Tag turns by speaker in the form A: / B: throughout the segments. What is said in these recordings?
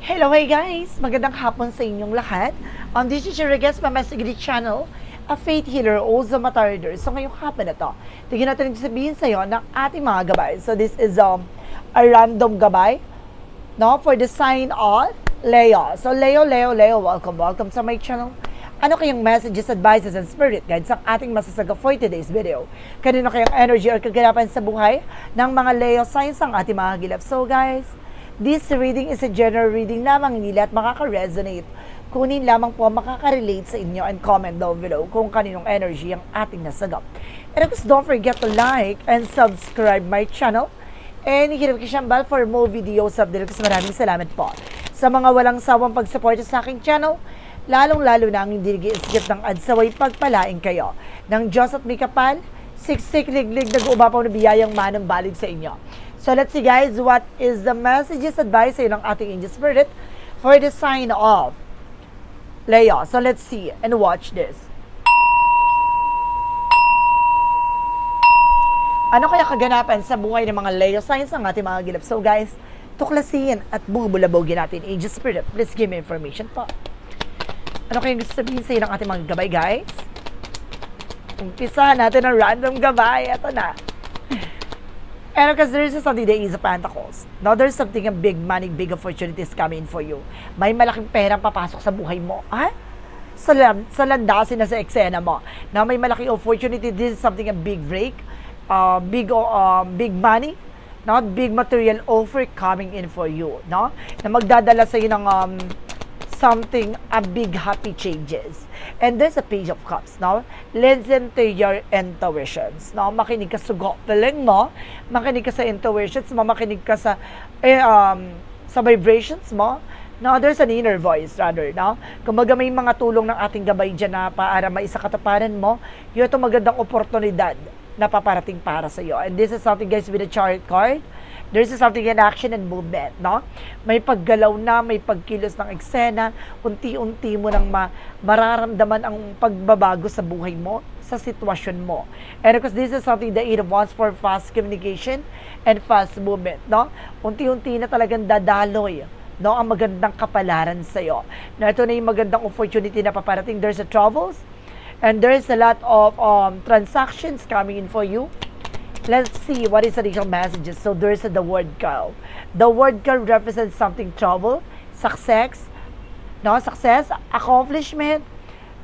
A: Hello, hey guys! Magandang hapon sa inyong lahat. This is your guest pa Masigri Channel, a faith healer, also matarder. So ngayong hapon na to, tignan natin sabihin sa iyo ng ating mga gabay. So this is a random gabay, no, for the sign of Leo. So Leo, welcome sa my channel. Ano kayang messages, advices, and spirit guides ang ating masasaga for today's video? Kanino kayang energy or kaganapan sa buhay ng mga Leo signs ang ating mga gilap? So guys, this reading is a general reading lamang, hindi lahat makaka-resonate. Kunin lamang po makaka-relate sa inyo and comment down below kung kaninong energy ang ating nasagap. And of course, don't forget to like and subscribe my channel. And hit the bell for more videos updates. Maraming salamat po sa mga walang sawang pag-support sa aking channel. Lalong-lalo na ang hindi nag-iisip ng adsaway pagpalain kayo ng Diyos at may kapal, siksik, liglig, nag-uumapaw na biyayang manang balig sa inyo. So let's see guys, what is the messages, advice sa ng ating angel spirit for the sign of Leo. So let's see and watch this. Ano kaya kaganapan sa buhay ng mga Leo signs ang ating mga gilap? So guys, tuklasin at bubulabogin natin angel spirit. Please give me information po. Ano kayang gusto sabihin sa ng ating mga gabay guys? Umpisa natin ang random gabay. Ito na. And because there is something that is a Pentacles. Now there's something, a big money, big opportunities coming for you. May malaking perang papasok sa buhay mo. Ha? Sa landasin na sa eksena mo. Now may malaking opportunity. This is something, a big break. Big money. Not big material offer coming in for you. No? Na magdadala sa iyo ng something, a big happy changes. And there's a page of cups, no? Listen to your intuitions, no? Makinig ka sa gut feeling mo, makinig ka sa intuitions mo, makinig ka sa vibrations mo. No, there's an inner voice rather, no? Kumbaga may mga tulong ng ating gabay dyan na para maisakatuparan mo, yun itong magandang oportunidad na paparating para sa iyo. And this is something guys with a chariot card. There's something in action and movement, no? May paggalaw na, may pagkilos ng eksena, unti-unti mo nang mararamdaman ang pagbabago sa buhay mo, sa sitwasyon mo. And of course, this is something that it wants for fast communication and fast movement, no? Unti-unti na talagang dadaloy, no? Ang magandang kapalaran sa iyo. Na ito na yung magandang opportunity na paparating. There's a troubles, and there's a lot of transactions coming in for you. Let's see what is the additional messages. So there's the word card. The word card represents something trouble, success, no, success, accomplishment,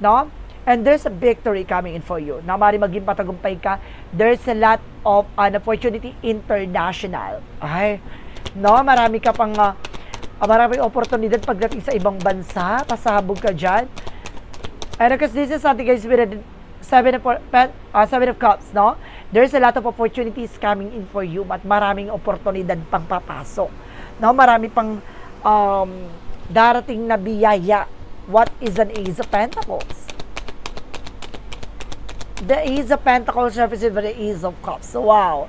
A: no, and there's a victory coming in for you. Na mari maging patagumpay ka. There's a lot of an opportunity international. Ay, no, marami ka pang maraming oportunidad pagdating sa ibang bansa. Pasabog ka dyan. And because this is something guys with a Seven of Cups, no? There's a lot of opportunities coming in for you at maraming oportunidad pang papasok. No? Marami pang darating na biyaya. What is an Ace of Pentacles? The Ace of Pentacles represents the Ace of Cups. So, wow.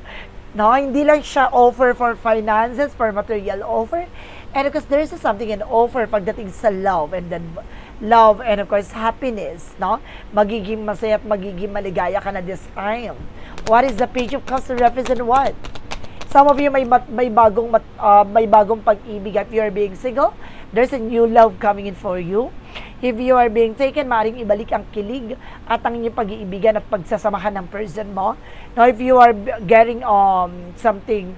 A: No, hindi lang siya offer for finances, for material offer. And of course, there is something an offer pagdating sa love and then love and of course happiness, no? Magiging masaya at magiging maligaya ka na this time. What is the Page of Cups to represent what? Some of you may bagong pag-ibig. If you are being single, there's a new love coming in for you. If you are being taken, maaaring ibalik ang kilig at ang inyong pag-iibigan at pagsasamahan ng person mo. Now, if you are getting something,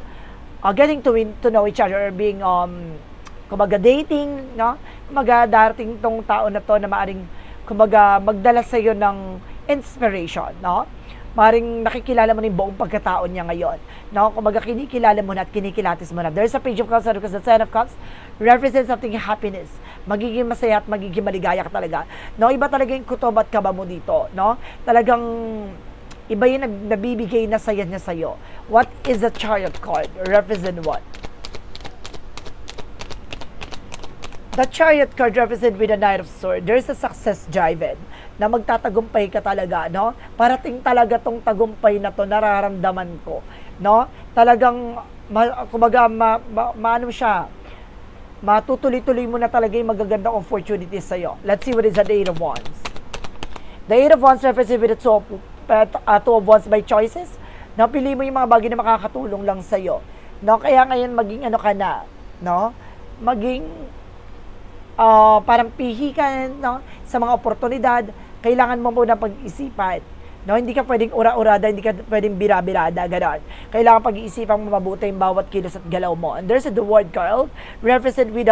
A: getting to know each other or being kumbaga dating, no? Kumbaga darating tong tao na to na maaaring kumbaga magdala sa iyo ng inspiration, no? Maaaring nakikilala mo na yung buong pagkatao niya ngayon, no? Kumbaga kinikilala mo na at kinikilatis mo na. There's a Page of Cups because the Ten of Cups represents something happiness. Magiging masaya at magiging maligaya ka talaga. No, iba talaga yung kutob at kaba mo dito, no? Talagang iba yung nabibigay na saya niya sa'yo. What is the Chariot card? Represent what? The Chariot card represents with the Knight of Swords. There's a success driven na magtatagumpay ka talaga, no? Parating talaga tong tagumpay na to, nararamdaman ko, no? Talagang, kumbaga, maano siya, matutuloy-tuloy mo na talaga yung magagandang opportunities sa'yo. Let's see what is the Eight of Wands. The Eight of Wands represents with the Two of Wands by choices. Napili mo yung mga bagay na makakatulong lang sa'yo. No? Kaya ngayon maging ano ka na, no? Maging parang pihi ka, no, sa mga oportunidad, kailangan mo muna pag-isipan. No, hindi ka pwedeng ura-urada, hindi ka pwedeng bira-birada, gano'n. Kailangan pag-iisipan mo mabuti yung bawat kilos at galaw mo. And there's the word Carl, represent with,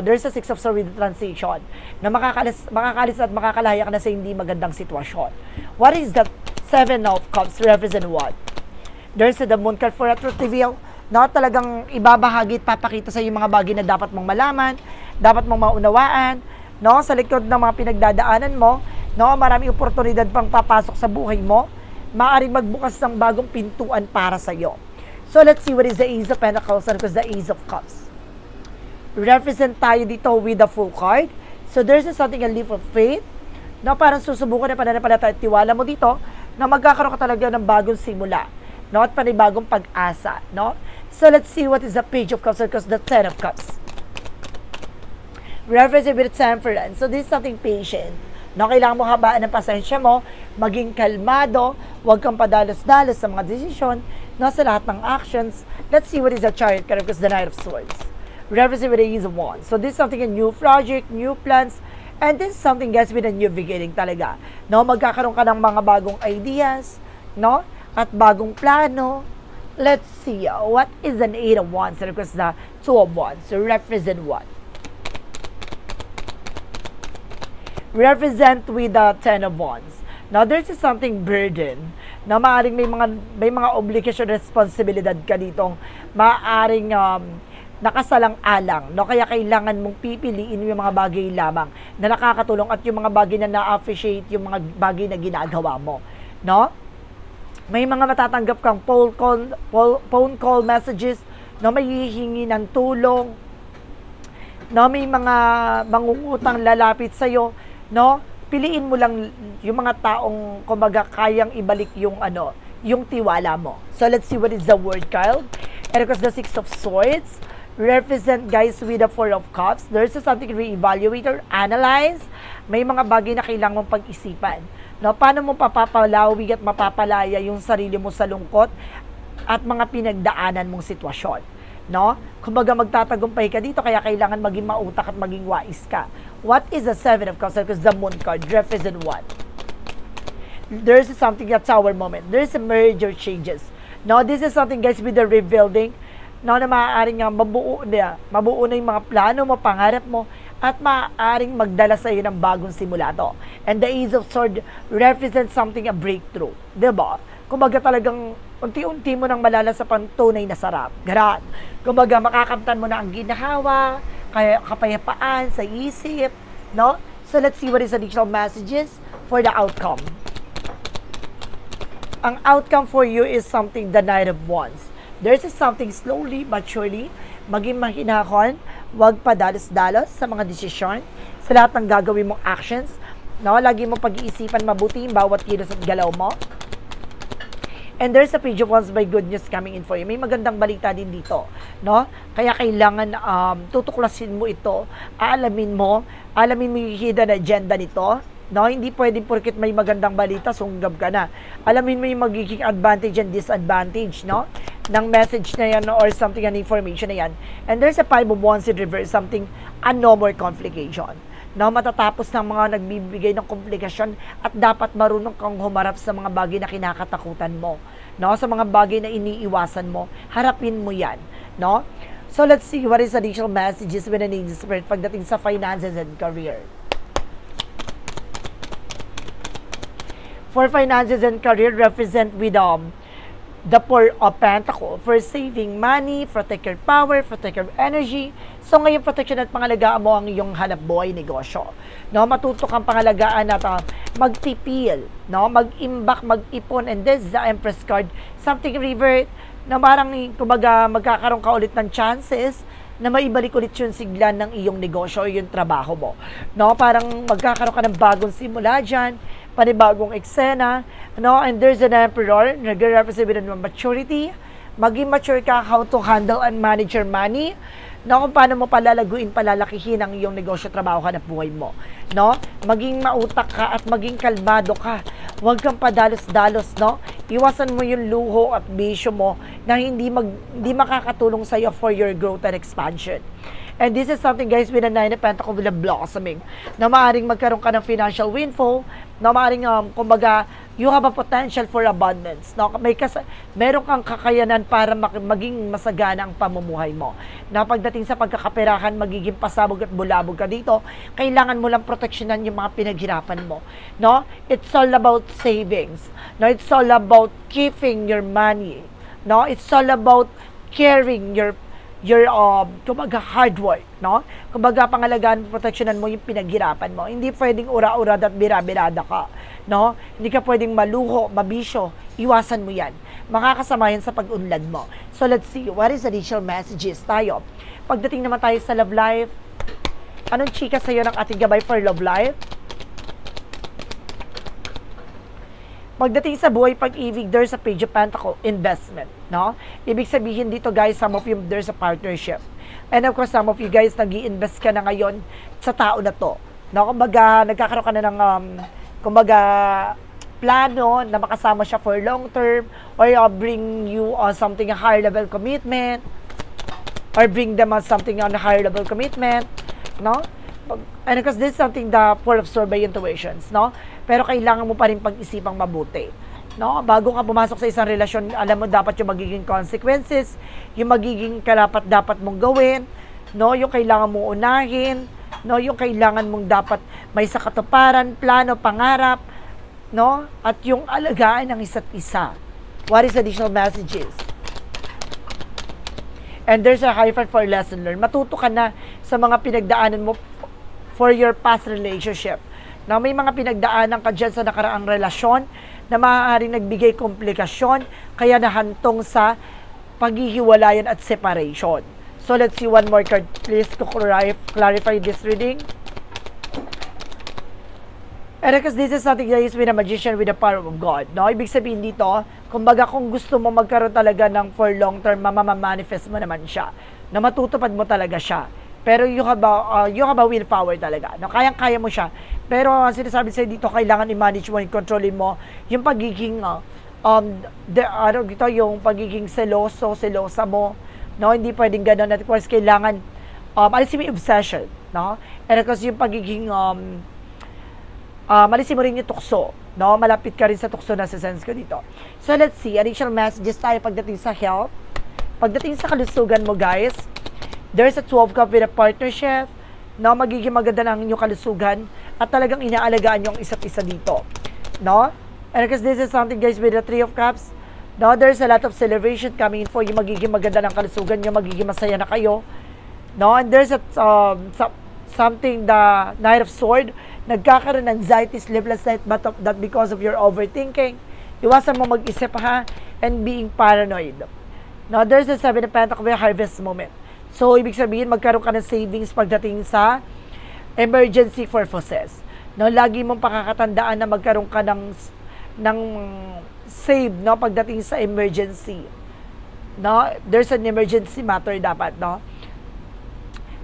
A: there's a 6 of Swords with the transition, na makakalis at makakalaya ka na sa hindi magandang sitwasyon. What is the 7 of Cups, represent what? There's the Moon card for a truth reveal, no, talagang ibabahagi at papakita sa iyo mga bagay na dapat mong malaman, dapat mong maunawaan, no, sa likod ng mga pinagdadaanan mo, no, maraming oportunidad pang papasok sa buhay mo, maaaring magbukas ng bagong pintuan para sa iyo. So let's see what is the Ace of Pentacles and the Ace of Cups. Represent tayo dito with the Full card. So there's something, a leap of faith, no, parang susubukan na pananampalataya at tiwala mo dito na magkakaroon ka talaga ng bagong simula, no, at panibagong pag-asa, no. So let's see what is the Page of Cups because the 10 of Cups. Represent with temperance. So this is something patient. No, kailangan mo habaan ng pasensya mo, maging kalmado, huwag kang padalos-dalos sa mga desisyon, no, sa lahat ng actions. Let's see what is the Chariot card because the Knight of Swords. Represent with the Ace of Wands. So this is something, a new project, new plans, and this is something, guys, with a new beginning talaga. No, magkakaroon ka ng mga bagong ideas, no, at bagong plano. Let's see, what is an 8 of Wands because the 2 of Wands. So represent what? Represent with the 10 of Wands. Now, there's something burden na maaaring may mga obligasyon, responsibilidad ka ditong maaaring nakasalang-alang, no? Kaya kailangan mong pipiliin yung mga bagay lamang na nakakatulong at yung mga bagay na na-appreciate yung mga bagay na ginagawa mo, no? May mga matatanggap kang phone call messages, no? May hihingi ng tulong, no? May mga mangungutang lalapit sa'yo, no? Piliin mo lang yung mga taong kumbaga kayang ibalik yung yung tiwala mo. So let's see what is the word card. And of course the 6 of Swords represent, guys, with the 4 of Cups. There's something to re-evaluate or analyze. May mga bagay na kailangan mong pag-isipan. No, paano mo papapalawig at mapapalaya yung sarili mo sa lungkot at mga pinagdaanan mong sitwasyon. No? Kumbaga magtatagumpay ka dito kaya kailangan maging mautak at maging wais ka. What is the 7 of Cups? Because the Moon card represent what? There's something that's our moment. There's a major changes. No, this is something, guys, with the rebuilding. No, na maaaring mabuo na yung mga plano mo, pangarap mo, at maaaring magdala sa iyo ng bagong simula to. And the Ace of Swords represents something, a breakthrough. Diba? Kumbaga talagang unti-unti mo nang malalasapan tunay na sarap. Garan. Kumbaga makakamtan mo na ang ginhawa, kapayapaan sa isip, no? So let's see what is additional messages for the outcome. Ang outcome for you is something, the Knight of Wands. There's something slowly but surely, maging mahinahon, huwag padalos-dalos sa mga desisyon, sa lahat ng gagawin mong actions, no? Lagi mo pag-iisipan mabuti yung bawat kilos at galaw mo. And there's a Page of Wands by good news coming in for you. May magandang balita din dito, no? Kaya kailangan tutuklasin mo ito, alamin mo yung hidden agenda nito, no? Hindi pwedeng porket may magandang balita, sunggab ka na. Alamin mo yung magiging advantage and disadvantage, no? Ng message na yan or something, an information na yan. And there's a 5 of Wands in reverse, something, a no more complication. No, matatapos ng mga nagbibigay ng komplikasyon at dapat marunong kang humarap sa mga bagay na kinakatakutan mo. No, sa mga bagay na iniiwasan mo, harapin mo yan. No? So let's see what is additional messages with an angel spirit pagdating sa finances and career. For finances and career, represent with the 4 of Pentacles for saving money, protect your power, protect your energy. So ngayon, protection at pangalagaan mo ang iyong hanap buhay negosyo. No, matuto kang pangalagaan at magtipil, no, mag-imbak, mag-ipon, and this is the Empress card, something revert na parang kumbaga magkakaroon ka ulit ng chances na maibalik ulit yung sigla ng iyong negosyo o yung trabaho mo. No, parang magkakaroon ka ng bagong simula dyan, panibagong eksena, no? And there's an Emperor, nag-represent with maturity. Maging mature ka how to handle and manage your money, no? Kung paano mo palalaguin, palalakihin ang iyong negosyo, trabaho ka na buhay mo, no? Maging mautak ka at maging kalmado ka. Huwag kang padalos-dalos, no? Iwasan mo yung luho at bisyo mo, na hindi makakatulong sa iyo for your growth and expansion. And this is something, guys, with the Nine of Pentacles with the blossoming, na maaring magkaroon ka ng financial windfall, na maaring, kumbaga, you have a potential for abundance. No? Meron kang kakayanan para maging masagana ang pamumuhay mo. Na pagdating sa pagkakaperahan, magiging pasabog at bulabog ka dito, kailangan mo lang proteksyonan yung mga pinaghirapan mo. No? It's all about savings. No? It's all about keeping your money. No? It's all about caring your kumbaga hard work, no? Kumbaga pangalagaan, proteksyonan mo yung pinaghirapan mo. Hindi pwedeng ura-ura at bira-birada ka, no? Hindi ka pwedeng maluho, mabisyo. Iwasan mo yan. Makakasama yan sa pag-unlad mo. So let's see, what is the initial messages tayo? Pagdating naman tayo sa love life, anong chika sa'yo ng ating gabay for love life? Pagdating sa buhay pag-ibig, there's a Page of Pentacles, investment, no? Ibig sabihin dito, guys, some of you, there's a partnership. And of course, some of you guys, nag-i-invest ka na ngayon sa tao na to. No? Kumbaga, nagkakaroon ka na ng, kumbaga, plano na makasama siya for long term, or bring you on something, a higher level commitment, or bring them on something on a higher level commitment, no? And because this is something the full of sword by intuitions, no? Pero kailangan mo pa rin pag-isipang mabuti, no? Bago ka pumasok sa isang relasyon, alam mo dapat yung magiging consequences, yung magiging dapat mong gawin, no? Yung kailangan mong unahin, no? Yung kailangan mong dapat may sakatuparan, plano, pangarap, no? At yung alagaan ng isa't isa. What is additional messages? And there's a high five for lesson learned. Matuto ka na sa mga pinagdaanan mo for your past relationship. Na may mga pinagdaanan ka dyan sa nakaraang relasyon na maaaring nagbigay komplikasyon, kaya nahantong sa paghihiwalayan at separation. So let's see one more card, please, to clarify this reading. And because this is something that is with a magician with the power of God. No? Ibig sabihin dito, kumbaga kung gusto mo magkaroon talaga ng for long term, mamamanifest mo naman siya. Na matutupad mo talaga siya. Pero you have a willpower talaga. No? Kayang-kaya mo siya. Pero sinasabi sa'yo dito, kailangan i-manage mo, i-controlin mo yung pagiging, yung pagiging selosa mo. No? Hindi pwedeng gano'n. At of course, kailangan, alisin mo yung obsession. No? And of course, yung pagiging, malisin mo rin yung tukso. No? Malapit ka rin sa tukso na sa sense ko dito. So, let's see. Additional messages tayo pagdating sa health. Pagdating sa kalusugan mo, guys, there's a 12 cup with a partnership. No? Magiging maganda ng inyong kalusugan at talagang inaalagaan yung isa't isa dito. No? And because this is something, guys, with the 3 of cups, no? There's a lot of celebration coming for yung magiging maganda ng kalusugan nyo, magiging masaya na kayo. No? And there's a, something, the Knight of Sword, nagkakaroon ng anxiety, sleepless night, but that because of your overthinking. Iwasan mo mag-isip, ha? And being paranoid. No? There's a 7 of Pentacles with a harvest moment. So, ibig sabihin, magkaroon ka ng savings pagdating sa emergency purposes. No, lagi mong pakakatandaan na magkaroon ka ng save, no, pagdating sa emergency. No, there's an emergency matter dapat, no.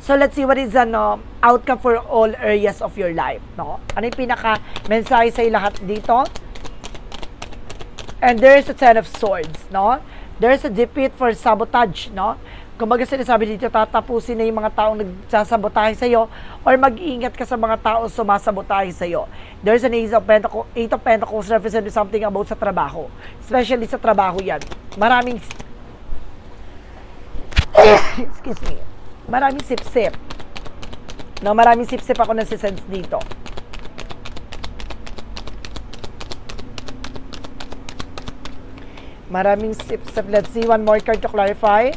A: So, let's see what is an outcome for all areas of your life, no. Ano yung pinaka-mensahe sa lahat dito? And there's a 10 of swords, no. There's a defeat for sabotage, no. Kumbaga sinasabi dito, tatapusin na yung mga taong nagsasabotahe sa'yo or mag-iingat ka sa mga taong sumasabotahe sa'yo. There's an 8 of Pentacles represent something about sa trabaho. Especially sa trabaho yan. Maraming excuse me. Maraming sip-sip. No, maraming sip-sip ako nasisense dito. Maraming sip-sip. Let's see one more card to clarify.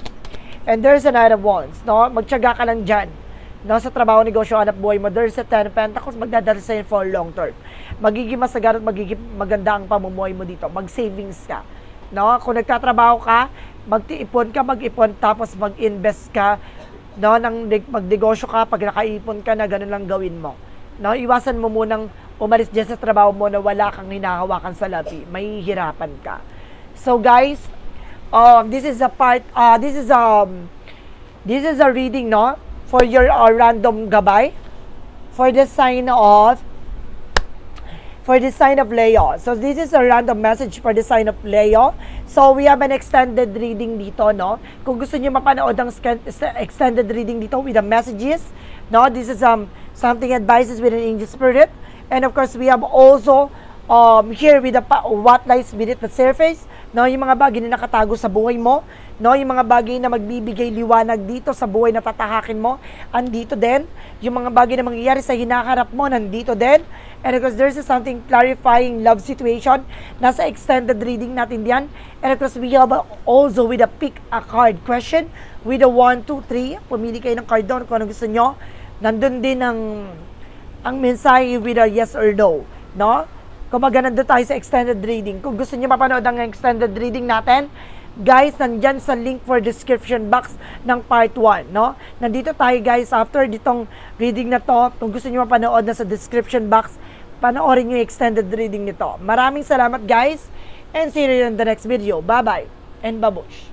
A: And there's a Knight of Wands, no? Magtiyaga ka lang dyan, no? Sa trabaho, negosyo, hanap buhay mo. There's a 10 of Pentacles, magdadala sa'yo for long term. Magiging masagar at magiging maganda ang pamumuhay mo dito. Mag-savings ka, no? Kung nagtatrabaho ka, mag-ipon, tapos mag-invest ka, no? Mag-negosyo ka, pag nakaipon ka na, ganun lang gawin mo. No? Iwasan mo munang umalis dyan sa trabaho mo na wala kang hinahawakan sa labi. Mahihirapan ka. So, guys, this is a part, this is a reading, no, for your random gabay for the sign of for the sign of Leo. So this is a random message for the sign of Leo. So we have an extended reading dito, no? Kung gusto niyo mapanood ang extended reading dito with the messages, no? This is something advices with an angel spirit. And of course, we have also here with the what lies beneath the surface, no? Yung mga bagay na nakatago sa buhay mo, no? Yung mga bagay na magbibigay liwanag dito sa buhay na tatahakin mo, andito din. Yung mga bagay na mangyayari sa hinaharap mo, nandito din. And of course, there's something clarifying love situation. Nasa extended reading natin diyan. And of course, we have also with a pick a card question with a 1, 2, 3. Pumili kayo ng card doon kung ano gusto nyo. Nandun din ang mensahe with a yes or no, no? Kung nandun tayo sa extended reading. Kung gusto nyo mapanood ang extended reading natin, guys, nandyan sa link for description box ng part 1, no? Nandito tayo, guys, after ditong reading na to. Kung gusto nyo mapanood na sa description box, panoorin nyo yung extended reading nito. Maraming salamat, guys, and see you in the next video. Bye-bye and babush!